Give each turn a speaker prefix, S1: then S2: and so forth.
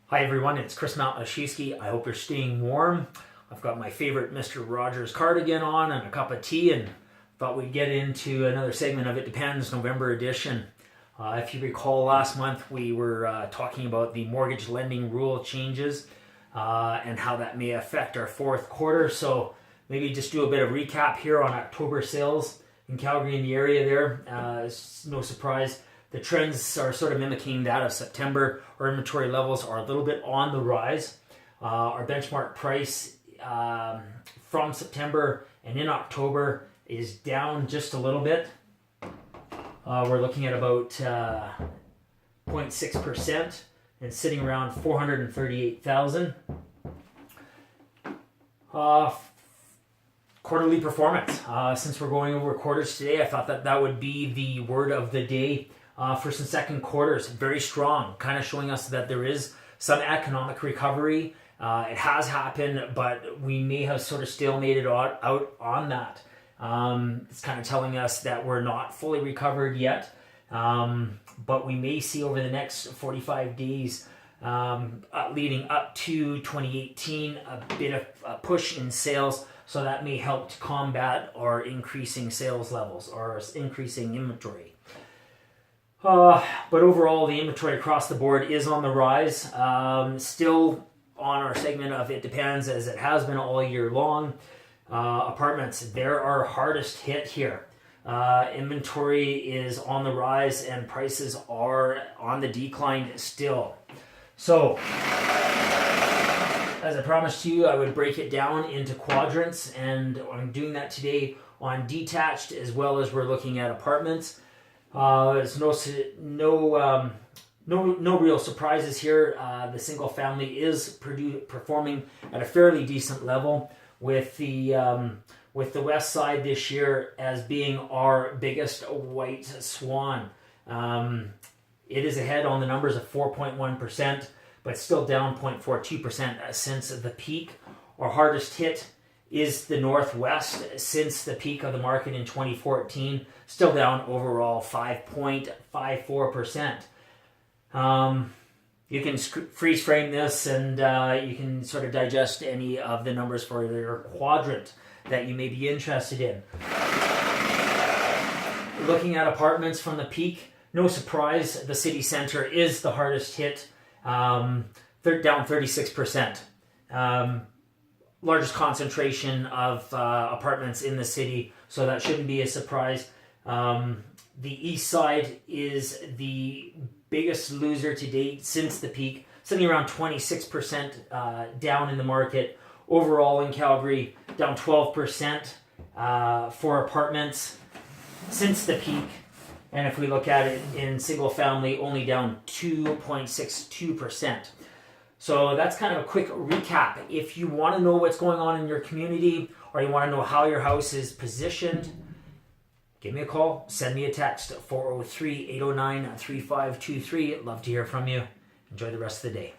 S1: Hi everyone, it's Chris Maltashewski. I hope you're staying warm. I've got my favorite Mr. Rogers cardigan on and a cup of tea, and thought we'd get into another segment of It Depends, November edition. If you recall, last month we were talking about the mortgage lending rule changes and how that may affect our fourth quarter. So maybe just do a bit of recap here on October sales in Calgary and the area there. It's no surprise. The trends are sort of mimicking that of September. Our inventory levels are a little bit on the rise. Our benchmark price from September and in October is down just a little bit. We're looking at about 0.6% and sitting around 438,000. Quarterly performance. Since we're going over quarters today, I thought that would be the word of the day. First and second quarters, very strong, kind of showing us that there is some economic recovery. It has happened, but we may have sort of stalemated out on that. It's kind of telling us that we're not fully recovered yet, but we may see over the next 45 days leading up to 2018 a bit of a push in sales, so that may help to combat our increasing sales levels or increasing inventory. But overall, the inventory across the board is on the rise. Still on our segment of It Depends, as it has been all year long. Apartments, they're our hardest hit here. Inventory is on the rise and prices are on the decline still. So, as I promised you, I would break it down into quadrants, and I'm doing that today on detached as well as we're looking at apartments. There's no real surprises here. The single family is performing at a fairly decent level, with the west side this year as being our biggest white swan. It is ahead on the numbers of 4.1%, but still down 0.42% since the peak. Our hardest hit is the Northwest since the peak of the market in 2014, still down overall 5.54%. You can freeze frame this and you can sort of digest any of the numbers for your quadrant that you may be interested in. Looking at apartments from the peak, no surprise, the city center is the hardest hit, down 36%. Largest concentration of apartments in the city, so that shouldn't be a surprise. The east side is the biggest loser to date since the peak, sitting around 26% down in the market. Overall in Calgary, down 12% for apartments since the peak. And if we look at it in single family, only down 2.62%. So that's kind of a quick recap. If you want to know what's going on in your community, or you want to know how your house is positioned, give me a call, send me a text, 403-809-3523. I'd love to hear from you. Enjoy the rest of the day.